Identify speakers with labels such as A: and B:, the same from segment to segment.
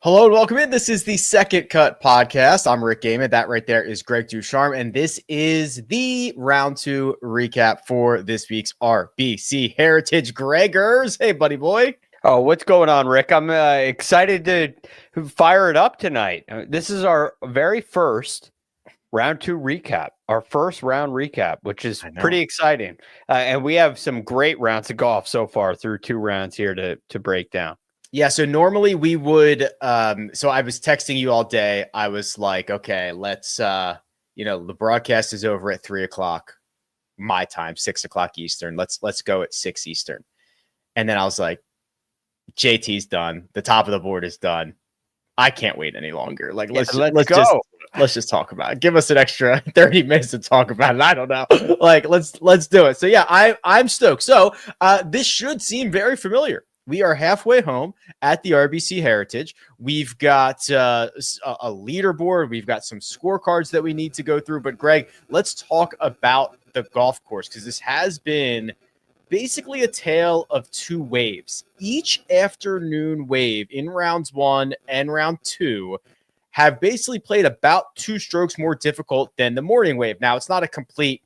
A: Hello and welcome in. This is the Second Cut Podcast. I'm Rick Gaiman. That right there is Greg Ducharme. And this is the round two recap for this week's RBC Heritage. Gregers. Hey, buddy boy.
B: Oh, what's going on, Rick? I'm excited to fire it up tonight. This is our very first round two recap, our first round recap, which is pretty exciting. And we have some great rounds of golf so far through two rounds here to break down.
A: Yeah, so normally we would, so I was texting you all day. I was like, okay, let's, the broadcast is over at 3:00 my time, 6:00 Eastern. Let's go at 6 Eastern. And then I was like, JT's done. The top of the board is done. I can't wait any longer. Like, let's go. Let's just talk about it. Give us an extra 30 minutes to talk about it. I don't know. Like, let's do it. So yeah, I'm stoked. So this should seem very familiar. We are halfway home at the RBC Heritage. We've got a leaderboard. We've got some scorecards that we need to go through. But Greg, let's talk about the golf course, because this has been basically a tale of two waves. Each afternoon wave in rounds one and round two have basically played about two strokes more difficult than the morning wave. Now, it's not a complete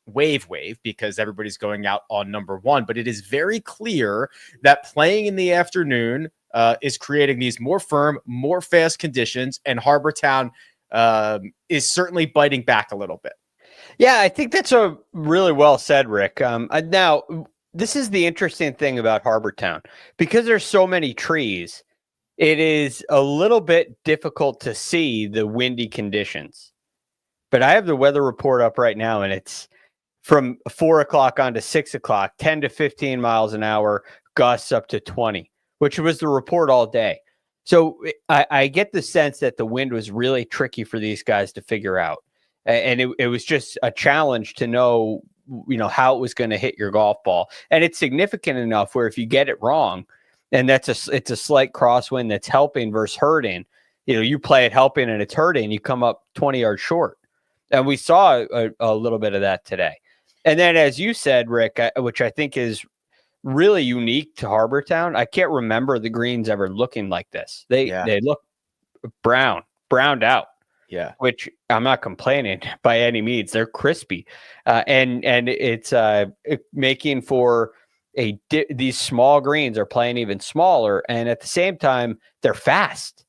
A: wave because everybody's going out on number one, but it is very clear that playing in the afternoon is creating these more firm, more fast conditions, and Harbour Town is certainly biting back a little bit.
B: Yeah, I think that's a really well said, Rick. Now, this is the interesting thing about Harbour Town. Because there's so many trees, it is a little bit difficult to see the windy conditions. But I have the weather report up right now, and it's from 4:00 on to 6:00, 10 to 15 miles an hour, gusts up to 20, which was the report all day. So I get the sense that the wind was really tricky for these guys to figure out. And it was just a challenge to know, how it was going to hit your golf ball. And it's significant enough where if you get it wrong, and it's a slight crosswind that's helping versus hurting, you play it helping and it's hurting, you come up 20 yards short. And we saw a little bit of that today. And then, as you said, Rick, which I think is really unique to Harbour Town, I can't remember the greens ever looking like this. They look browned out.
A: Yeah,
B: which I'm not complaining by any means. They're crispy, and it's making for these small greens are playing even smaller, and at the same time they're fast.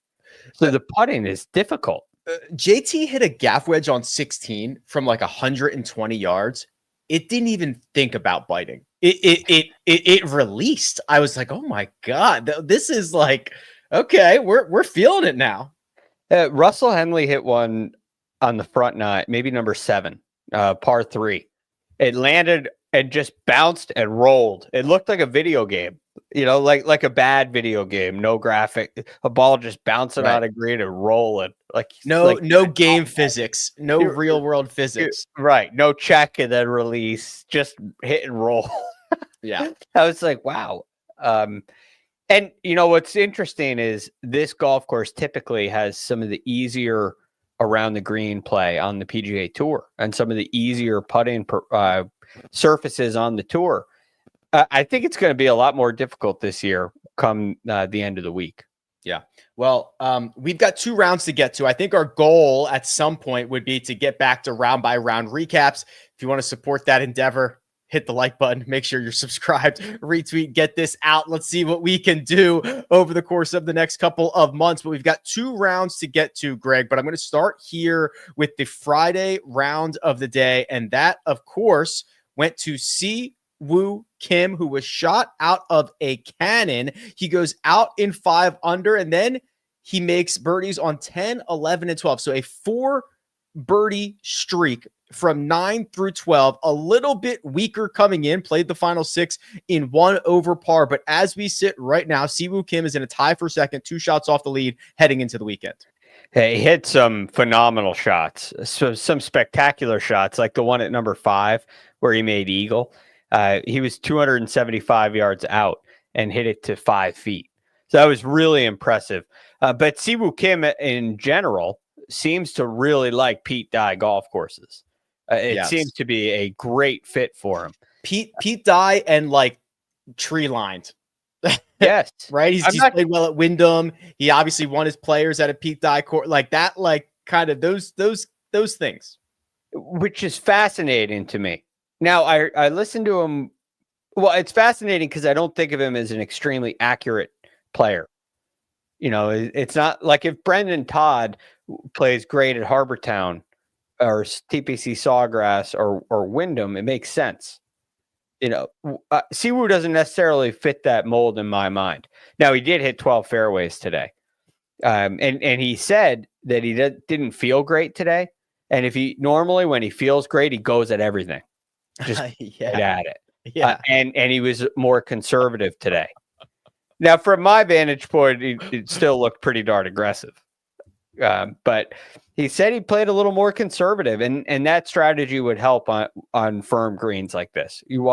B: So the putting is difficult.
A: JT hit a gaff wedge on 16 from like 120 yards. It didn't even think about biting. It released. I was like, oh my God, this is like, okay, we're feeling it now.
B: Russell Henley hit one on the front nine, maybe number 7, par 3. It landed and just bounced and rolled. It looked like a video game, like a bad video game. No graphic, a ball just bouncing out of green and rolling.
A: No game physics, no real world physics.
B: Right. No check and then release, just hit and roll.
A: Yeah.
B: I was like, wow. And what's interesting is this golf course typically has some of the easier around the green play on the PGA Tour and some of the easier putting surfaces on the tour. I think it's going to be a lot more difficult this year come the end of the week.
A: Yeah. Well, we've got 2 rounds to get to. I think our goal at some point would be to get back to round by round recaps. If you want to support that endeavor, hit the like button, make sure you're subscribed, retweet, get this out. Let's see what we can do over the course of the next couple of months. But we've got 2 rounds to get to, Greg. But I'm going to start here with the Friday round of the day. And that, of course, went to Siwoo Kim, who was shot out of a cannon. He goes out in 5 under, and then he makes birdies on 10, 11, and 12. So a 4 birdie streak from 9 through 12, a little bit weaker coming in, played the final 6 in 1 over par. But as we sit right now, Siwoo Kim is in a tie for second, 2 shots off the lead heading into the weekend.
B: He hit some phenomenal shots, so some spectacular shots, like the one at number 5 where he made eagle. He was 275 yards out and hit it to 5 feet. So that was really impressive. But Siwoo Kim in general seems to really like Pete Dye golf courses. It seems to be a great fit for him.
A: Pete Dye and like tree lined.
B: Yes.
A: Right? He's
B: not
A: played well at Wyndham. He obviously won his players at a Pete Dye court, like that, like kind of those things.
B: Which is fascinating to me. Now, I listened to him. Well, it's fascinating because I don't think of him as an extremely accurate player. It's not like if Brendan Todd plays great at Harbour Town or TPC Sawgrass or Wyndham, it makes sense. Siwoo doesn't necessarily fit that mold in my mind. Now, he did hit 12 fairways today. And he said that he didn't feel great today. And normally when he feels great, he goes at everything, just get at it.
A: Yeah.
B: And he was more conservative today. Now, from my vantage point, it still looked pretty darn aggressive. But he said he played a little more conservative, and that strategy would help on firm greens like this. You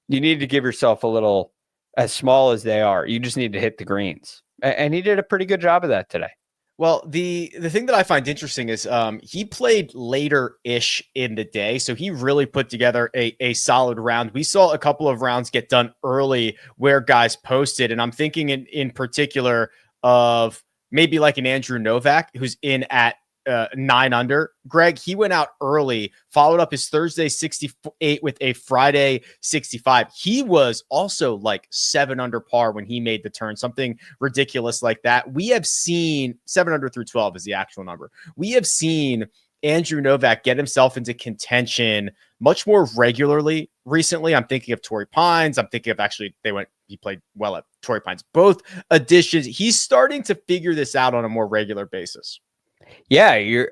B: need to give yourself a little, as small as they are. You just need to hit the greens, and he did a pretty good job of that today.
A: Well, the thing that I find interesting is he played later-ish in the day, so he really put together a solid round. We saw a couple of rounds get done early where guys posted, and I'm thinking in particular of maybe like an Andrew Novak who's in at 9 under. Greg, he went out early, followed up his Thursday 68 with a Friday 65. He was also like 7 under par when he made the turn, something ridiculous like that. We have seen 7 under through 12 is the actual number. We have seen Andrew Novak get himself into contention much more regularly recently. I'm thinking of Torrey Pines. I'm thinking of he played well at Torrey Pines. Both additions. He's starting to figure this out on a more regular basis.
B: Yeah, you're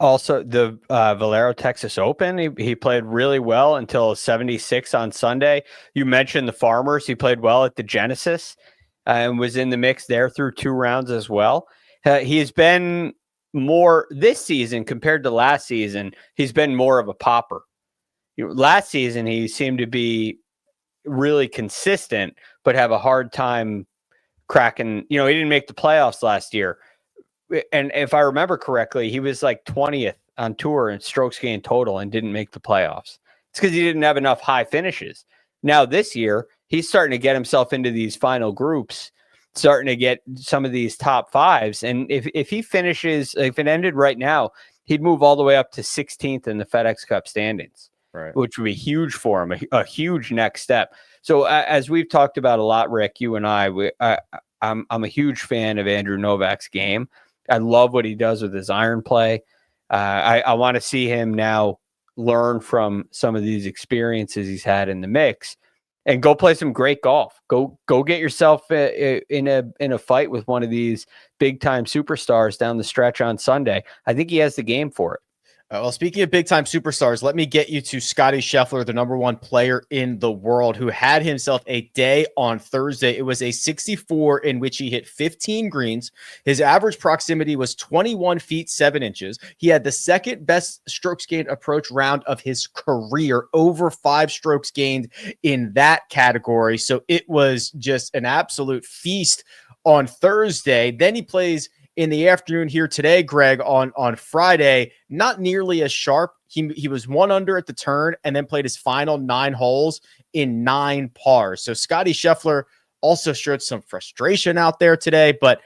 B: also the Valero Texas Open. He played really well until 76 on Sunday. You mentioned the Farmers. He played well at the Genesis and was in the mix there through 2 rounds as well. He has been more this season compared to last season. He's been more of a popper. Last season, he seemed to be really consistent, but have a hard time cracking. He didn't make the playoffs last year. And if I remember correctly, he was like 20th on tour in strokes gained total and didn't make the playoffs. It's because he didn't have enough high finishes. Now this year, he's starting to get himself into these final groups, starting to get some of these top 5s. And if he finishes, if it ended right now, he'd move all the way up to 16th in the FedEx Cup standings,
A: right,
B: which would be huge for him, a huge next step. So as we've talked about a lot, Rick, you and I'm a huge fan of Andrew Novak's game. I love what he does with his iron play. I want to see him now learn from some of these experiences he's had in the mix and go play some great golf. Go get yourself in a fight with one of these big time superstars down the stretch on Sunday. I think he has the game for it.
A: Well, speaking of big-time superstars, let me get you to Scottie Scheffler, the #1 player in the world, who had himself a day on Thursday. It was a 64 in which he hit 15 greens. His average proximity was 21 feet 7 inches. He had the second best strokes gained approach round of his career, over 5 strokes gained in that category. So it was just an absolute feast on Thursday. Then he plays in the afternoon here today, Greg, on Friday, not nearly as sharp. He was 1 under at the turn and then played his final 9 holes in 9 pars. So Scottie Scheffler also showed some frustration out there today, but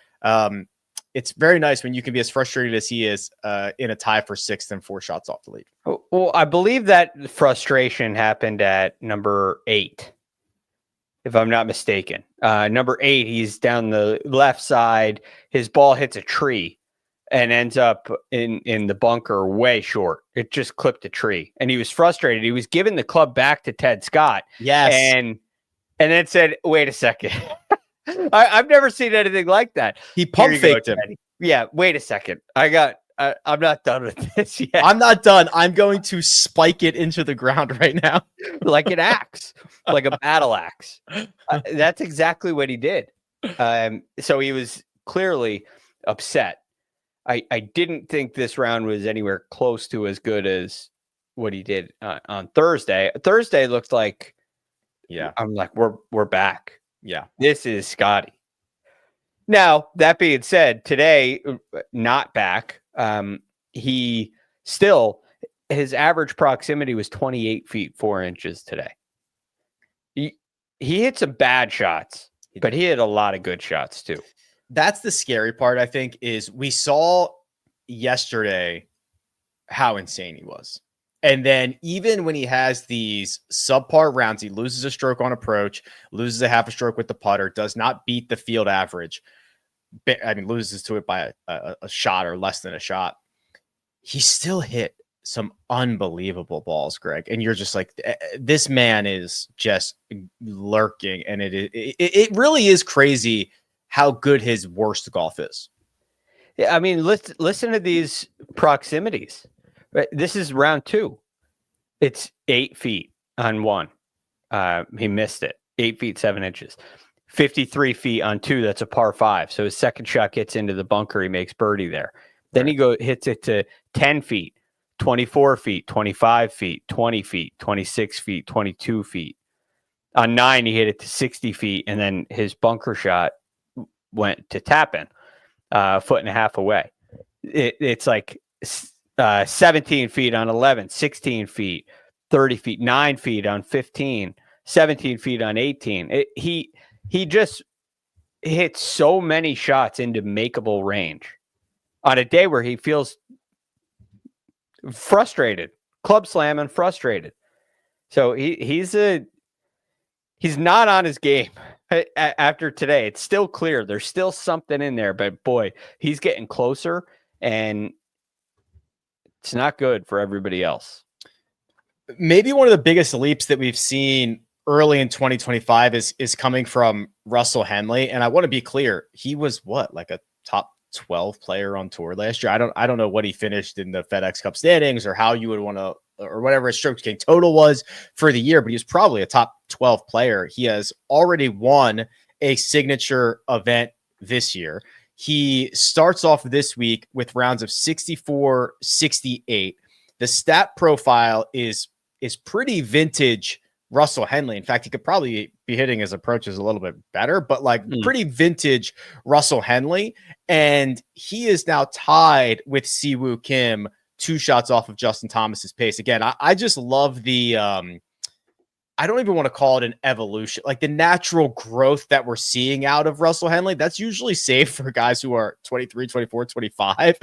A: it's very nice when you can be as frustrated as he is in a tie for 6th and 4 shots off the lead.
B: Well, I believe that frustration happened at number 8. If I'm not mistaken. Number 8, he's down the left side. His ball hits a tree and ends up in the bunker way short. It just clipped a tree. And he was frustrated. He was giving the club back to Ted Scott.
A: Yes.
B: And then said, wait a second. I've never seen anything like that.
A: He pump faked him.
B: Yeah, wait a second. I'm not done with this yet.
A: I'm not done. I'm going to spike it into the ground right now.
B: Like an axe, like a battle axe. That's exactly what he did. So he was clearly upset. I didn't think this round was anywhere close to as good as what he did on Thursday. Thursday looked like, I'm like, we're back.
A: Yeah.
B: This is Scottie. Now, that being said, today, not back. He still, his average proximity was 28 feet 4 inches today. he hit some bad shots, but he hit a lot of good shots too.
A: That's the scary part, I think, is we saw yesterday how insane he was. And then even when he has these subpar rounds, he loses a stroke on approach, loses a half a stroke with the putter, does not beat the field average. I mean, loses to it by a shot or less than a shot. He still hit some unbelievable balls, Greg. And you're just like, this man is just lurking. And it really is crazy how good his worst golf is.
B: Yeah, I mean, listen to these proximities. Right? This is round 2. It's 8 feet on 1. He missed it. 8 feet 7 inches. 53 feet on 2. That's a par 5. So his second shot gets into the bunker. He makes birdie there. Then he hits it to 10 feet, 24 feet, 25 feet, 20 feet, 26 feet, 22 feet. On 9, he hit it to 60 feet, and then his bunker shot went to tap in, a foot and a half away. It's like 17 feet on 11, 16 feet, 30 feet, 9 feet on 15, 17 feet on 18. He just hit so many shots into makeable range on a day where he feels frustrated, club slam and frustrated. So he's not on his game after today. It's still clear there's still something in there, but boy, he's getting closer, and it's not good for everybody else.
A: Maybe one of the biggest leaps that we've seen early in 2025 is coming from Russell Henley. And I want to be clear, he was like a top 12 player on tour last year. I don't know what he finished in the FedEx Cup standings or how you would want to, or whatever his strokes gained total was for the year, but he was probably a top 12 player. He has already won a signature event this year. He starts off this week with rounds of 64, 68. The stat profile is pretty vintage Russell Henley. In fact, he could probably be hitting his approaches a little bit better, but pretty vintage Russell Henley. And he is now tied with Siwoo Kim, 2 shots off of Justin Thomas's pace. Again, I just love the, I don't even want to call it an evolution, like the natural growth that we're seeing out of Russell Henley. That's usually safe for guys who are 23, 24, 25.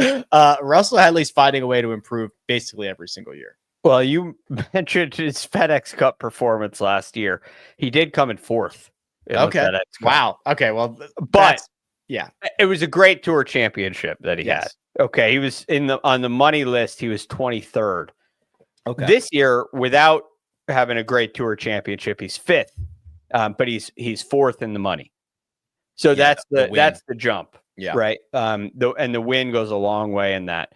A: Russell Henley's finding a way to improve basically every single year.
B: Well, you mentioned his FedEx Cup performance last year. He did come in 4th.
A: Okay. Wow. Okay. Well,
B: but
A: yeah,
B: it was a great tour championship that he had. Okay. He was on the money list. He was 23rd. Okay. This year, without having a great tour championship, he's 5th, but he's 4th in the money. So that's the jump.
A: Yeah.
B: Right. And the win goes a long way in that.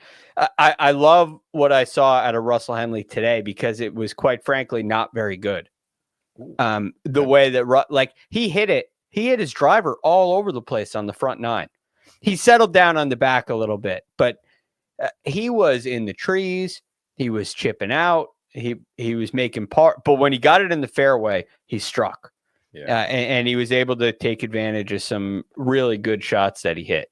B: I love what I saw out of Russell Henley today because it was, quite frankly, not very good. The way that he hit his driver all over the place on the front 9. He settled down on the back a little bit, but he was in the trees. He was chipping out. He was making par, but when he got it in the fairway, he struck. Yeah. And he was able to take advantage of some really good shots that he hit.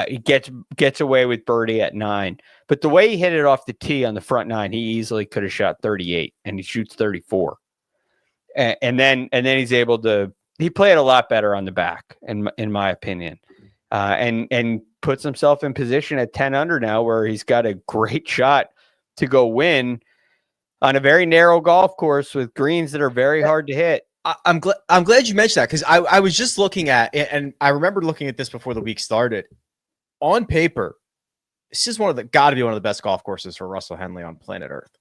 B: He gets away with birdie at 9, but the way he hit it off the tee on the front 9, he easily could have shot 38, and he shoots 34. And then he's able to. He played a lot better on the back, in my opinion, and puts himself in position at 10 under now, where he's got a great shot to go win on a very narrow golf course with greens that are very hard to hit.
A: I'm glad you mentioned that, because I was just looking at it, and I remember looking at this before the week started. On paper, this is got to be one of the best golf courses for Russell Henley on planet Earth.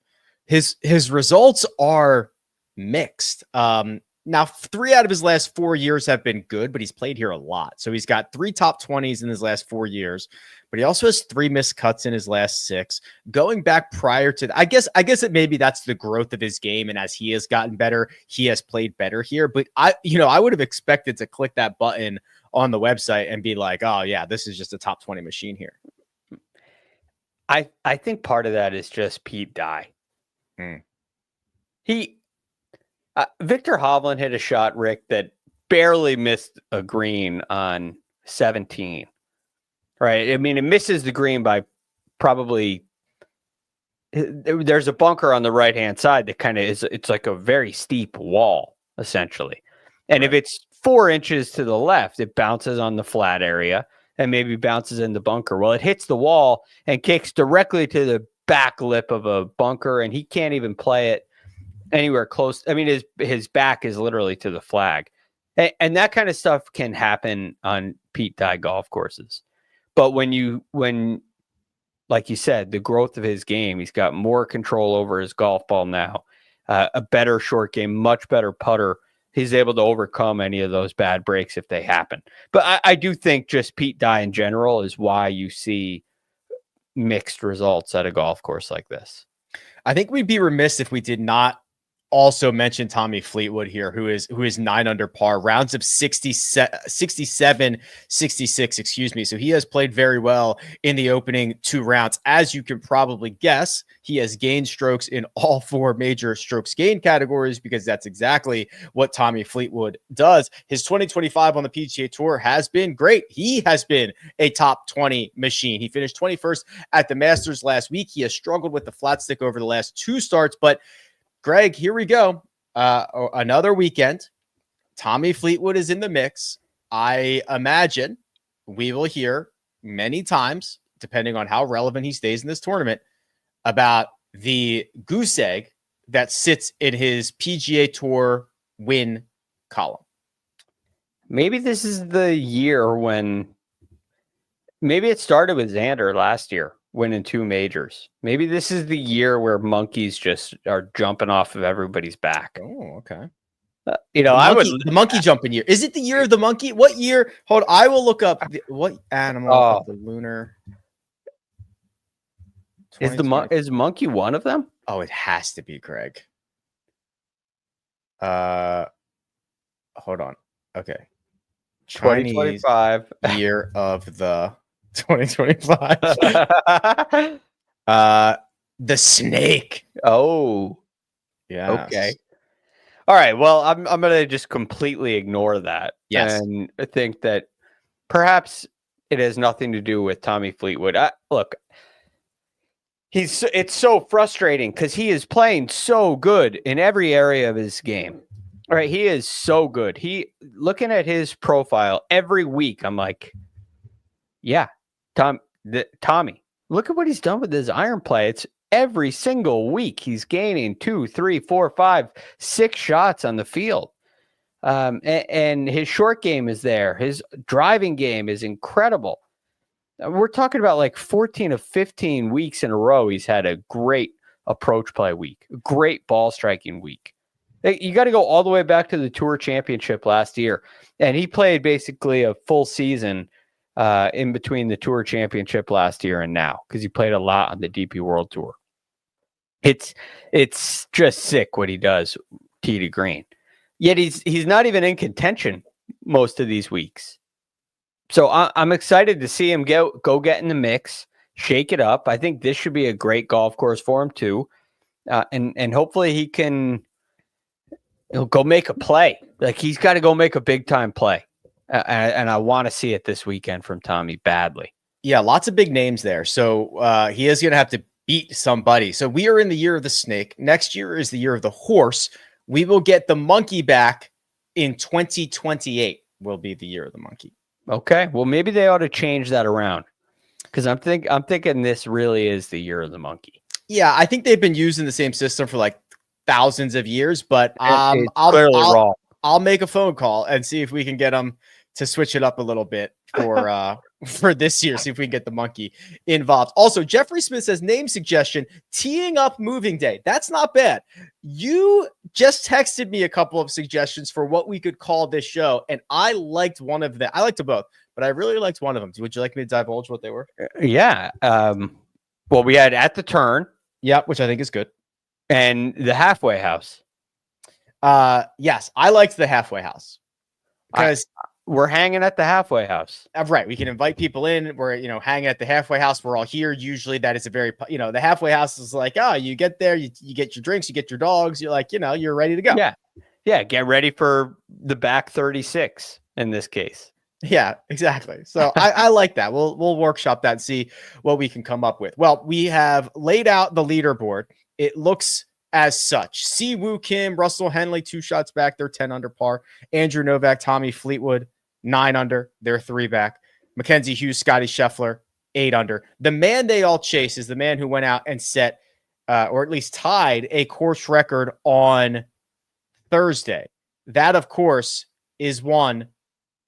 A: His results are mixed. Now 3 out of his last 4 years have been good, but he's played here a lot. So he's got 3 top 20s in his last 4 years, but he also has 3 missed cuts in his last 6. Going back prior to, I guess that maybe that's the growth of his game. And as he has gotten better, he has played better here. But I would have expected to click that button on the website and be like, oh yeah, this is just a top 20 machine here.
B: I think part of that is just Pete Dye. Victor Hovland hit a shot, Rick, that barely missed a green on 17. Right? I mean, it misses the green by probably. There's a bunker on the right-hand side that kind of it's like a very steep wall, essentially. And if it's 4 inches to the left, it bounces on the flat area and maybe bounces in the bunker. Well, it hits the wall and kicks directly to the back lip of a bunker, and he can't even play it anywhere close. I mean, his back is literally to the flag. And that kind of stuff can happen on Pete Dye golf courses. But when like you said, the growth of his game, he's got more control over his golf ball now, a better short game, much better putter. He's able to overcome any of those bad breaks if they happen. But I do think just Pete Dye in general is why you see mixed results at a golf course like this.
A: I think we'd be remiss if we did not also mention Tommy Fleetwood here, who is 9 under par, rounds of 67, 66, excuse me. So he has played very well in the opening 2 rounds. As you can probably guess, he has gained strokes in all 4 major strokes gained categories, because that's exactly what Tommy Fleetwood does. His 2025 on the PGA Tour has been great. He has been a top 20 machine. He finished 21st at the Masters last week. He has struggled with the flat stick over the last 2 starts, but Greg, here we go. Another weekend. Tommy Fleetwood is in the mix. I imagine we will hear many times, depending on how relevant he stays in this tournament, about the goose egg that sits in his PGA Tour win column.
B: Maybe this is the year when maybe it started with Xander last year, winning 2 majors. Maybe this is the year where monkeys just are jumping off of everybody's back.
A: Oh, okay.
B: The
A: monkey jumping year. Is it the year of the monkey? What year? Hold on, I will look up what animal of the lunar.
B: Is monkey one of them?
A: Oh, it has to be, Greg. Hold on. Okay.
B: 2025
A: year of the 2025. The snake.
B: Oh,
A: yeah.
B: Okay. All right. Well, I'm gonna just completely ignore that.
A: Yes.
B: And I think that perhaps it has nothing to do with Tommy Fleetwood. Look, it's so frustrating because he is playing so good in every area of his game. All right, he is so good. Looking at his profile every week, I'm like, yeah, Tommy, look at what he's done with his iron play. It's every single week he's gaining 2, 3, 4, 5, 6 shots on the field. And his short game is there. His driving game is incredible. We're talking about like 14 of 15 weeks in a row. He's had a great approach play week, a great ball striking week. You got to go all the way back to the Tour Championship last year. And he played basically a full season in between the Tour Championship last year and now, because he played a lot on the DP World Tour. It's just sick what he does tee to green. Yet he's not even in contention most of these weeks. So I'm excited to see him go get in the mix, shake it up. I think this should be a great golf course for him too. And hopefully he'll go make a play. Like, he's got to go make a big time play. And I want to see it this weekend from Tommy badly.
A: Yeah, lots of big names there. So he is going to have to beat somebody. So we are in the year of the snake. Next year is the year of the horse. We will get the monkey back in 2028 will be the year of the monkey.
B: Okay. Well, maybe they ought to change that around, because I'm thinking this really is the year of the monkey.
A: Yeah, I think they've been using the same system for like thousands of years, but I'll make a phone call and see if we can get them to switch it up a little bit for this year. See if we can get the monkey involved. Also, Jeffrey Smith says, name suggestion, teeing up moving day. That's not bad. You just texted me a couple of suggestions for what we could call this show, and I liked one of them. I liked them both, but I really liked one of them. Would you like me to divulge what they were?
B: Yeah. Well, we had At the Turn.
A: Yep, which I think is good.
B: And the Halfway House.
A: Yes, I liked the Halfway House because
B: we're hanging at the Halfway House.
A: Right. We can invite people in. We're, hanging at the Halfway House. We're all here. Usually that is a very, the Halfway House is like, you get there, you get your drinks, you get your dogs. You're like, you're ready to go.
B: Yeah. Yeah. Get ready for the back 36 in this case.
A: Yeah, exactly. So I like that. We'll workshop that and see what we can come up with. Well, we have laid out the leaderboard. It looks as such. Si Woo Kim, Russell Henley, 2 shots back. They're 10 under par. Andrew Novak, Tommy Fleetwood, 9 under. They're 3 back. Mackenzie Hughes, Scottie Scheffler, 8 under. The man they all chase is the man who went out and set, or at least tied, a course record on Thursday. That, of course, is one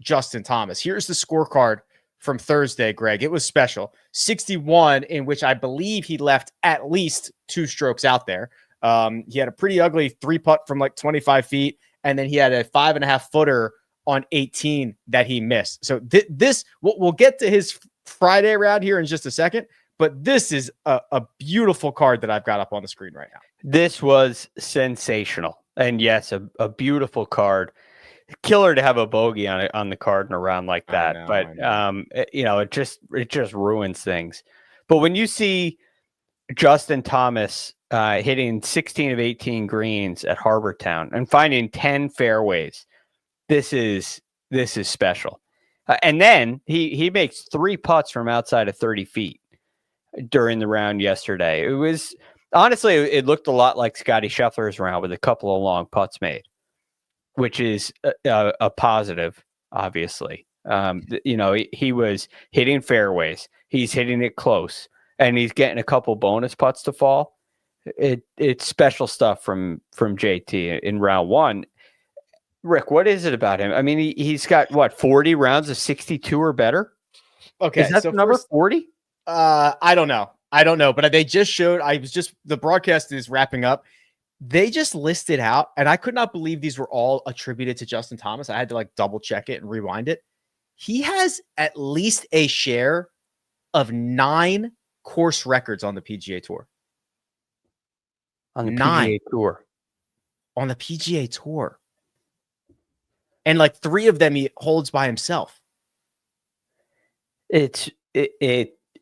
A: Justin Thomas. Here's the scorecard from Thursday, Greg. It was special. 61, in which I believe he left at least 2 strokes out there. He had a pretty ugly 3-putt from like 25 feet, and then he had a 5.5 footer on 18 that he missed. So we'll get to his Friday round here in just a second, but this is a beautiful card that I've got up on the screen right now. This
B: was sensational. And yes, a beautiful card. Killer to have a bogey on the card in a round like that. It just ruins things. But when you see Justin Thomas hitting 16 of 18 greens at Harbour Town and finding 10 fairways, this is special. And then he makes 3 putts from outside of 30 feet during the round yesterday. It was honestly, it looked a lot like Scottie Scheffler's round with a couple of long putts made, which is a positive, obviously. He was hitting fairways. He's hitting it close, and he's getting a couple bonus putts to fall. It's special stuff from JT in round 1. Rick, what is it about him? I mean, he's got 40 rounds of 62 or better?
A: Okay.
B: Is that so number 40?
A: I don't know, but they just showed, the broadcast is wrapping up. They just listed out, and I could not believe these were all attributed to Justin Thomas. I had to double check it and rewind it. He has at least a share of 9 course records on the PGA Tour.
B: On the PGA Tour.
A: On the PGA Tour. And 3 of them he holds by himself.
B: I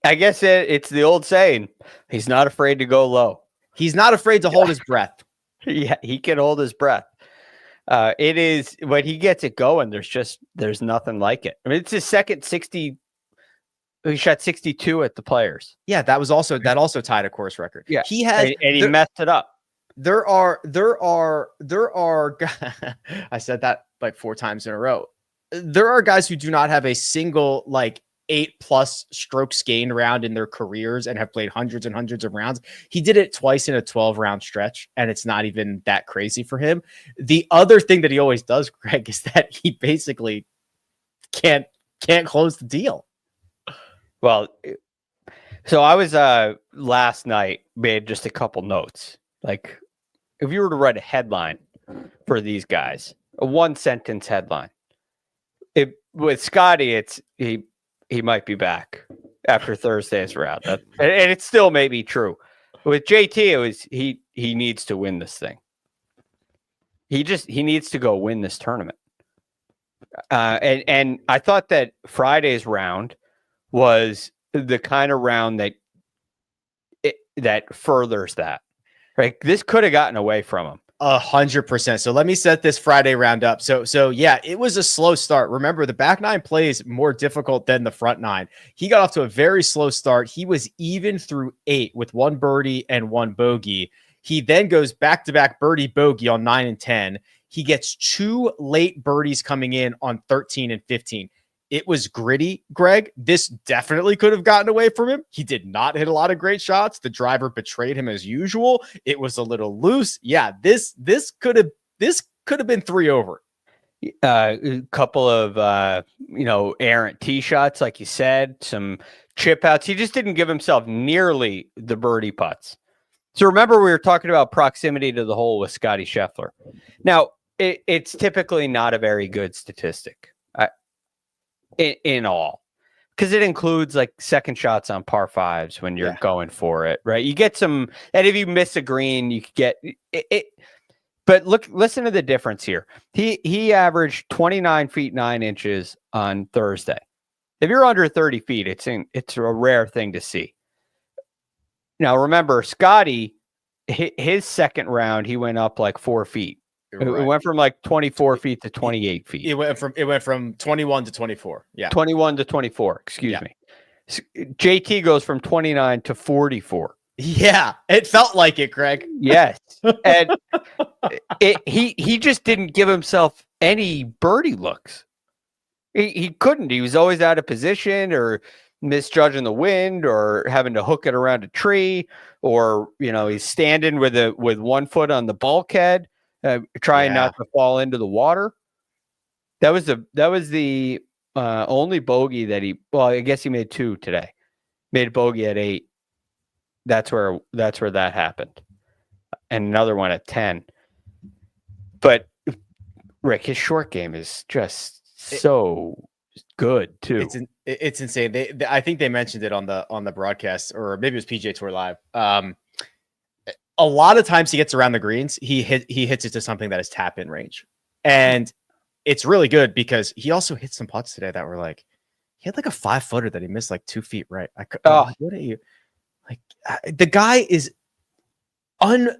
B: guess it's the old saying. He's not afraid to go low.
A: He's not afraid to hold his breath.
B: Yeah, he can hold his breath. It is when he gets it going. There's nothing like it. I mean, it's his second 60. He shot 62 at the Players.
A: Yeah, that also tied a course record.
B: Yeah,
A: he has,
B: and he messed it up.
A: There are. I said that 4 times in a row. There are guys who do not have a single 8+ strokes gained round in their careers and have played hundreds and hundreds of rounds. He did it twice in a 12-round stretch, and it's not even that crazy for him. The other thing that he always does, Greg, is that he basically can't close the deal.
B: Well, so I was last night made just a couple notes. If you were to write a headline for these guys, a 1-sentence headline, with Scottie, it's he might be back after Thursday's round, and it still may be true. With JT, it was he needs to win this thing. He needs to go win this tournament. And I thought that Friday's round was the kind of round that furthers that. Right, this could have gotten away from him.
A: 100%. So let me set this Friday round up. So yeah, it was a slow start. Remember, the back 9 plays more difficult than the front 9. He got off to a very slow start. He was even through 8 with 1 birdie and 1 bogey. He then goes back-to-back birdie bogey on 9 and 10. He gets 2 late birdies coming in on 13 and 15. It was gritty, Greg. This definitely could have gotten away from him. He did not hit a lot of great shots. The driver betrayed him as usual. It was a little loose. Yeah, this could have been 3 over.
B: A couple of errant tee shots, like you said, some chip outs. He just didn't give himself nearly the birdie putts. So remember, we were talking about proximity to the hole with Scottie Scheffler. Now, it's typically not a very good statistic. In all, because it includes second shots on par 5s when you're going for it, right? You get some, and if you miss a green, you could get it. But listen to the difference here. He averaged 29 feet 9 inches on Thursday. If you're under 30 feet, it's a rare thing to see. Now remember, Scottie, his second round, he went up 4 feet. Right. It went from 24 feet to 28 feet.
A: It went from 21 to 24. Yeah.
B: 21 to 24. Excuse me. JT goes from 29 to 44.
A: Yeah, it felt like it, Greg.
B: Yes. And he just didn't give himself any birdie looks. He couldn't. He was always out of position or misjudging the wind or having to hook it around a tree, or he's standing with 1 foot on the bulkhead, trying not to fall into the water. That was the only bogey that I guess he made 2 today. Made a bogey at 8. That's where that happened. And another one at 10. But Rick, his short game is just so good too.
A: It's insane. I think they mentioned it on the broadcast, or maybe it was PGA Tour Live. A lot of times he gets around the greens, he hits it to something that is tap in range, and it's really good because he also hit some putts today that were like, he had like a 5-footer that he missed like 2 feet right. What are you like? The guy is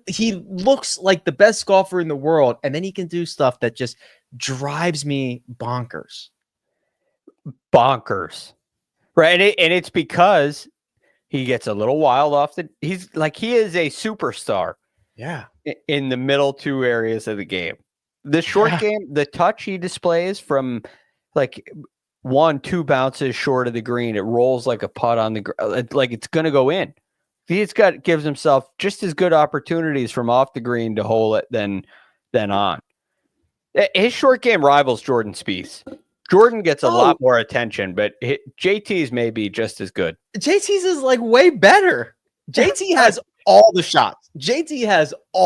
A: he looks like the best golfer in the world, and then he can do stuff that just drives me bonkers.
B: Right? And it's because he gets a little wild off he is a superstar.
A: Yeah.
B: In the middle 2 areas of the game. The short game, the touch he displays from like 1-2 bounces short of the green, it rolls like a putt on the ground, like it's going to go in. Gives himself just as good opportunities from off the green to hole it than on. His short game rivals Jordan Spieth. Jordan gets a lot more attention, but JT's may be just as good.
A: JT's is like way better. JT has all the shots. Jordan Spieth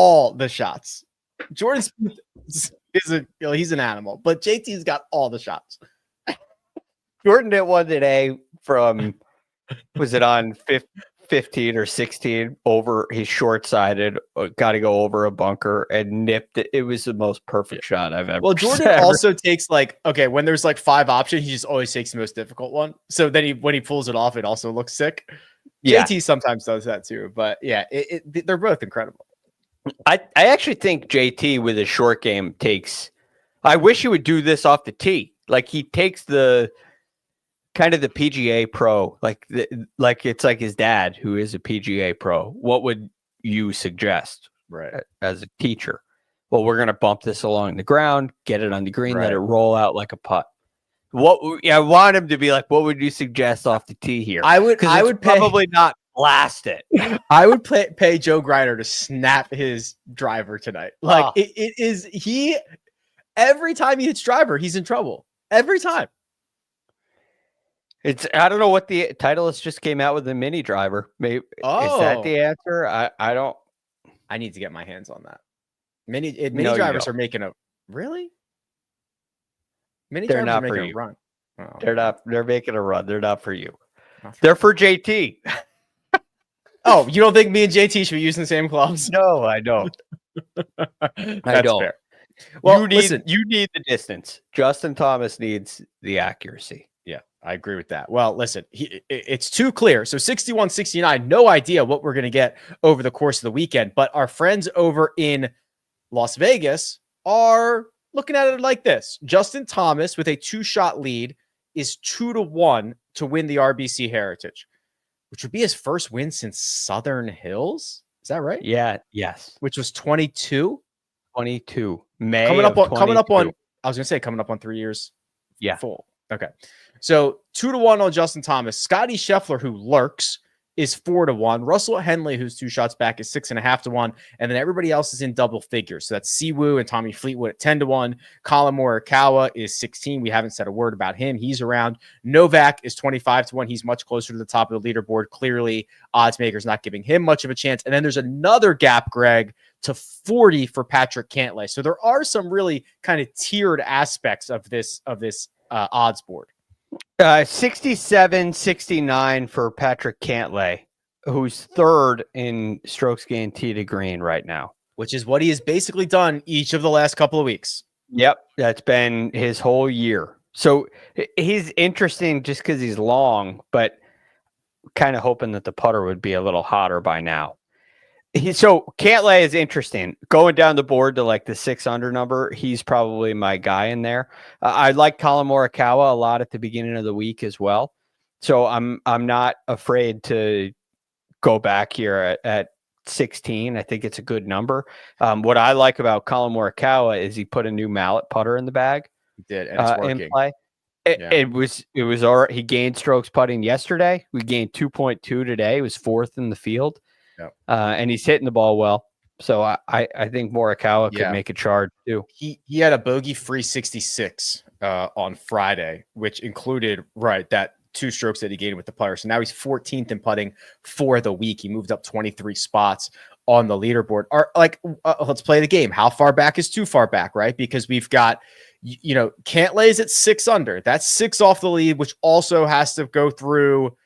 A: he's an animal, but JT's got all the shots.
B: Jordan did one today from, was it on 15 or 16 over? He's short-sided, got to go over a bunker and nipped it. It was the most perfect shot I've ever.
A: Well, Jordan also takes when there's 5 options, he just always takes the most difficult one. So then when he pulls it off, it also looks sick. Yeah. JT sometimes does that too, but yeah, they're both incredible.
B: I actually think JT with his short game I wish he would do this off the tee. Like he takes the kind of the PGA pro, like it's like his dad who is a PGA pro. What would you suggest,
A: right,
B: as a teacher? Well, we're going to bump this along the ground, get it on the green, let it roll out like a putt. I want him to be like, what would you suggest off the tee here?
A: I would
B: probably not blast it.
A: I would pay Joe Griner to snap his driver tonight. It is every time he hits driver, he's in trouble. Every time.
B: I don't know what the Titleist just came out with, a mini driver. Maybe is that the answer? I don't.
A: I need to get my hands on that. Mini drivers are making a really.
B: They're not for you.
A: Run. Oh.
B: They're making a run. They're not for you. They're for JT.
A: Oh, you don't think me and JT should be using the same clubs?
B: No, I don't.
A: I don't. Fair.
B: Well, you need the distance. Justin Thomas needs the accuracy.
A: Yeah, I agree with that. Well, listen, it's too clear. So 61-69, no idea what we're going to get over the course of the weekend. But our friends over in Las Vegas are looking at it like this. Justin Thomas with a 2-shot lead is 2-1 to win the RBC Heritage, which would be his first win since Southern Hills. Is that right?
B: Yeah. Yes.
A: Which was 22.
B: 22. May
A: coming up on. I was gonna say coming up on 3 years.
B: Yeah.
A: Full. Okay. So 2-1 on Justin Thomas. Scottie Scheffler, who lurks, is 4-1. Russell Henley, who's 2 shots back, is 6.5-1. And then everybody else is in double figures. So that's Siwoo and Tommy Fleetwood at 10-1. Colin Morikawa is 16. We haven't said a word about him. He's around. Novak is 25-1. He's much closer to the top of the leaderboard. Clearly, odds makers not giving him much of a chance. And then there's another gap, Greg, to 40 for Patrick Cantlay. So there are some really kind of tiered aspects of this odds board.
B: 67-69 for Patrick Cantlay, who's third in strokes gained tee to green right now,
A: which is what he has basically done each of the last couple of weeks.
B: Yep, that's been his whole year. So he's interesting just because he's long, but kind of hoping that the putter would be a little hotter by now. So Cantlay is interesting. Going down the board to like the 6 under number, he's probably my guy in there. I like Colin Morikawa a lot at the beginning of the week as well. So I'm not afraid to go back here at 16. I think it's a good number. What I like about Colin Morikawa is he put a new mallet putter in the bag.
A: He did, and it's working.
B: In play. It was all right. He gained strokes putting yesterday. We gained 2.2 today. He was fourth in the field.
A: Yep.
B: And he's hitting the ball well. So I think Morikawa could make a charge too.
A: He had a bogey-free 66 on Friday, which included that 2 strokes that he gained with the putter. So now he's 14th in putting for the week. He moved up 23 spots on the leaderboard. Let's play the game. How far back is too far back, right? Because we've got, Cantlay's at 6 under. That's 6 off the lead, which also has to go through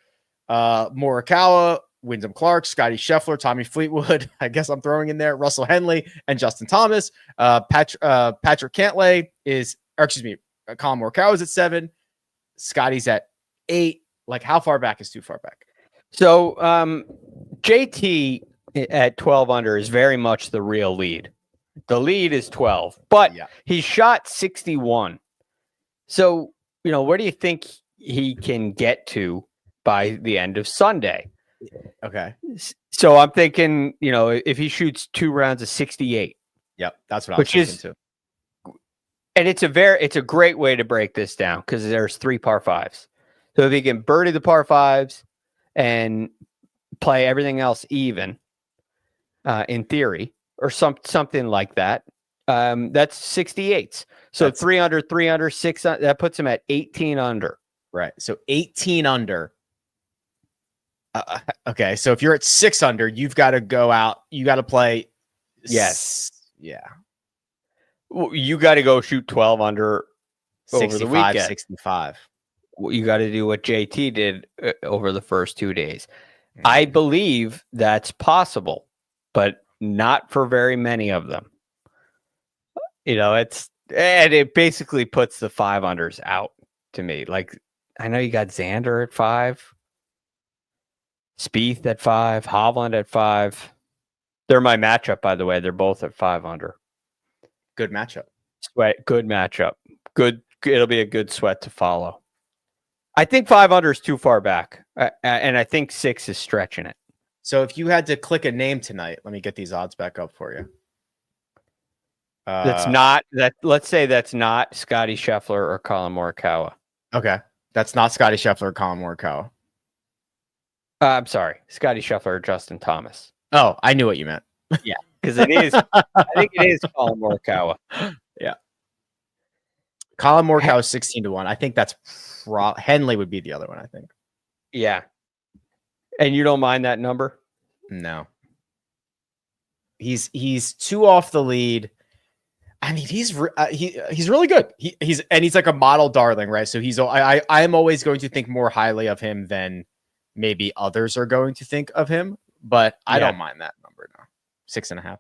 A: Morikawa, Wyndham Clark, Scottie Scheffler, Tommy Fleetwood. I guess I'm throwing in there Russell Henley and Justin Thomas. Patrick Cantlay Colin Morikawa is at 7. Scotty's at 8. Like, how far back is too far back?
B: So JT at 12 under is very much the real lead. The lead is 12, but he shot 61. So, where do you think he can get to by the end of Sunday?
A: Okay.
B: So I'm thinking, if he shoots 2 rounds of 68.
A: Yep, that's what I was thinking too.
B: And it's a great way to break this down because there's 3 par 5s. So if he can birdie the par 5s and play everything else even, in theory, or something like that, that's 68s. So 3 under, 6 that puts him at 18 under.
A: Right. So 18 under. Okay. So if you're at 6 under, you've got to go out. You got to play.
B: Yes.
A: Yeah.
B: You got to go shoot 12 under over the weekend.
A: 65.
B: You got to do what JT did over the first 2 days. I believe that's possible, but not for very many of them. It basically puts the 5 unders out to me. Like, I know you got Xander at 5, Spieth at 5, Hovland at 5. They're my matchup, by the way. They're both at 5 under.
A: Good matchup.
B: Good matchup. Good. It'll be a good sweat to follow. I think 5 under is too far back, and I think 6 is stretching it.
A: So if you had to click a name tonight, let me get these odds back up for you.
B: That's not that. Let's say that's not Scottie Scheffler or Colin Morikawa.
A: Okay, that's not Scottie Scheffler or Colin Morikawa.
B: I'm sorry, Scottie Scheffler or Justin Thomas.
A: Oh, I knew what you meant.
B: Yeah, because it is. I think it is Colin Morikawa.
A: Yeah, Colin Morikawa is 16-1. I think that's Henley would be the other one. I think.
B: Yeah, and you don't mind that number?
A: No. He's 2 off the lead. I mean, he's really good. He's like a model darling, right? So I am always going to think more highly of him than maybe others are going to think of him, but I don't mind that number now. 6.5.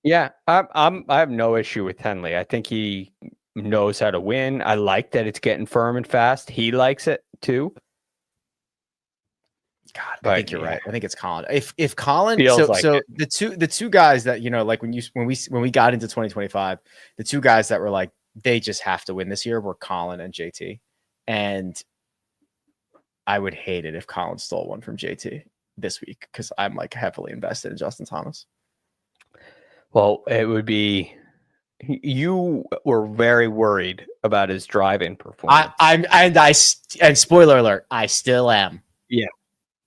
B: Yeah, I have no issue with Henley. I think he knows how to win. I like that it's getting firm and fast. He likes it too.
A: God, I think you're right. I think it's Colin. If Colin, the two guys that like when we got into 2025, the 2 guys that were like they just have to win this year were Colin and JT, and I would hate it if Colin stole one from JT this week because I'm like heavily invested in Justin Thomas.
B: Well, it would be. You were very worried about his driving performance.
A: And spoiler alert, I still am.
B: Yeah.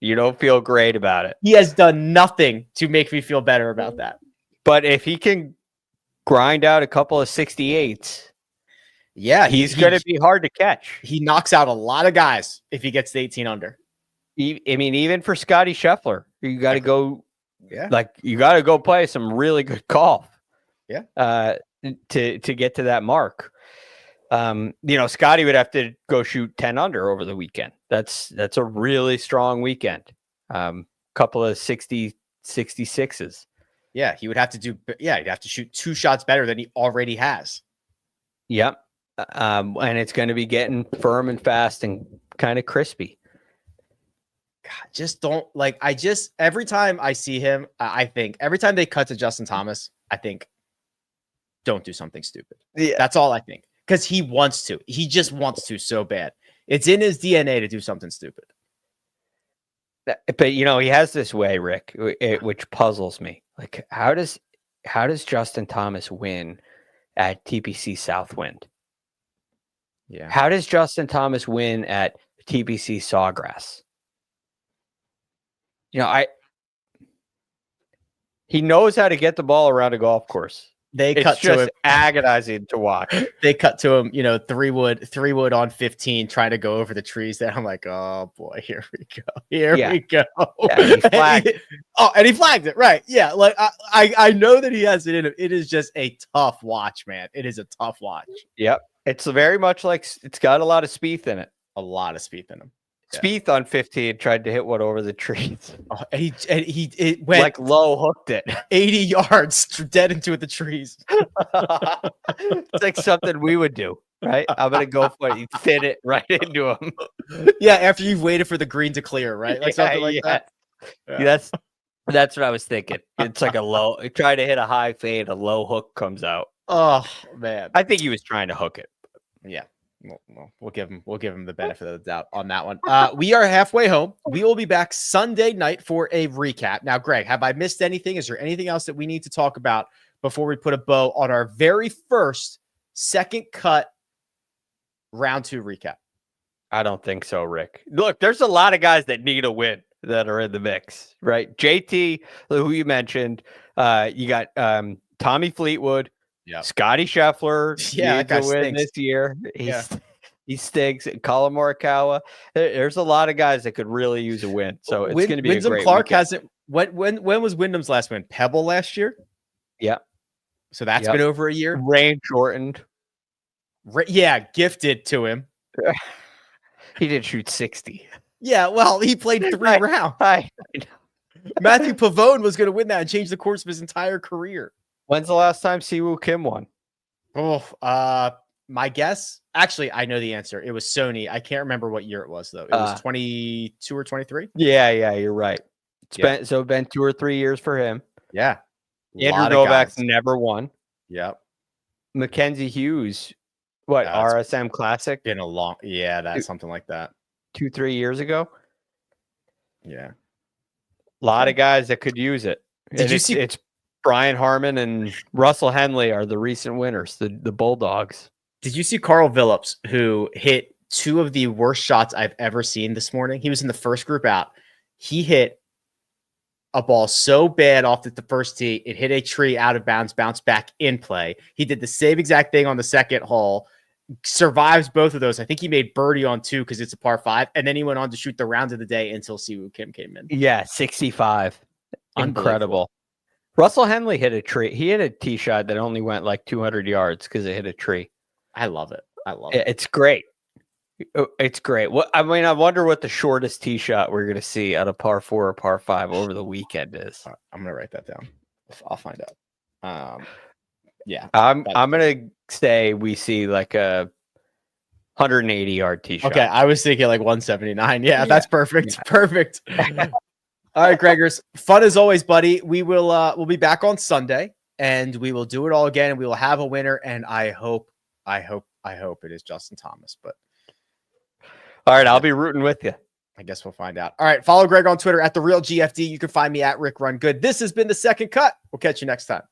B: You don't feel great about it.
A: He has done nothing to make me feel better about that.
B: But if he can grind out a couple of 68s, he's going to be hard to catch.
A: He knocks out a lot of guys if he gets to 18 under.
B: I mean, even for Scottie Scheffler, you got to go. Yeah, you got to go play some really good golf.
A: Yeah,
B: to get to that mark. Scotty would have to go shoot 10 under over the weekend. That's a really strong weekend. Couple of 66s.
A: Yeah, he would have to he'd have to shoot 2 shots better than he already has.
B: Yep. And it's going to be getting firm and fast and kind of crispy.
A: God, just don't every time I see him, I think every time they cut to Justin Thomas, I think don't do something stupid. Yeah. That's all I think. Because he wants to. He just wants to so bad. It's in his DNA to do something stupid.
B: But he has this way, Rick, which puzzles me. Like, how does Justin Thomas win at TPC Southwind?
A: Yeah.
B: How does Justin Thomas win at TPC Sawgrass? He knows how to get the ball around a golf course.
A: It's
B: just agonizing to watch.
A: They cut to him, 3-wood on 15, trying to go over the trees there. I'm like, oh boy, here we go. We go.
B: Yeah, he flagged it.
A: And he flagged it, right. Yeah, like I know that he has it in him. It is just a tough watch, man. It is a tough watch.
B: Yep. It's very much like it's got a lot of Spieth in it.
A: A lot of Spieth in him.
B: Spieth on 15 tried to hit one over the trees.
A: Oh, and he went
B: like low hooked it
A: 80 yards dead into the trees.
B: It's like something we would do, right? I'm gonna go for it. You fit it right into him.
A: Yeah, after you've waited for the green to clear, right? Like something like that.
B: Yeah. That's what I was thinking. It's like a low. Try to hit a high fade, a low hook comes out.
A: Oh man,
B: I think he was trying to hook it.
A: Yeah. Well, we'll give him the benefit of the doubt on that one. We are halfway home. We will be back Sunday night for a recap. Now, Greg, have I missed anything? Is there anything else that we need to talk about before we put a bow on our very first second cut round 2 recap?
B: I don't think so, Rick. Look, there's a lot of guys that need a win that are in the mix, right? JT, who you mentioned, you got Tommy Fleetwood.
A: Yeah,
B: Scottie Scheffler
A: needs
B: a win this year. He stinks. Colin Morikawa. There's a lot of guys that could really use a win. So it's going to be
A: Wyndham
B: a great
A: Clark
B: weekend.
A: hasn't. When was Wyndham's last win? Pebble last year.
B: Yeah.
A: So that's been over a year.
B: Rain shortened.
A: Gifted to him.
B: He did shoot 60.
A: Yeah, well, he played 3 rounds.
B: I know.
A: Matthew Pavone was going to win that and change the course of his entire career.
B: When's the last time Siwoo Kim won?
A: Oh, my guess. Actually, I know the answer. It was Sony. I can't remember what year it was though. It was 22 or 23.
B: Yeah, you're right. It's been 2 or 3 years for him.
A: Yeah.
B: Andrew Novak's never won.
A: Yep.
B: Mackenzie Hughes, RSM Classic?
A: Been a long, that's something like that.
B: 2-3 years ago.
A: Yeah.
B: A lot of guys that could use it.
A: Did you see?
B: It's Brian Harmon and Russell Henley are the recent winners, the Bulldogs.
A: Did you see Carl Phillips, who hit 2 of the worst shots I've ever seen this morning? He was in the first group out. He hit a ball so bad off the first tee, it hit a tree out of bounds, bounced back in play. He did the same exact thing on the second hole, survives both of those. I think he made birdie on 2 because it's a par 5, and then he went on to shoot the round of the day until Siwoo Kim came in.
B: Yeah, 65. Incredible. Russell Henley hit a tree. He hit a tee shot that only went like 200 yards because it hit a tree.
A: I love it.
B: It's great. It's great. I wonder what the shortest tee shot we're going to see out of par 4 or par 5 over the weekend is.
A: I'm going to write that down. I'll find out. Yeah.
B: I'm going to say we see like a 180-yard tee shot.
A: Okay, I was thinking like 179. Yeah, that's perfect. Yeah. Perfect. All right, Gregors. Fun as always, buddy. We'll be back on Sunday and we will do it all again and we will have a winner. And I hope it is Justin Thomas. But
B: all right, I'll be rooting with you.
A: I guess we'll find out. All right, follow Greg on Twitter at TheRealGFD. You can find me at Rick Run Good. This has been The Second Cut. We'll catch you next time.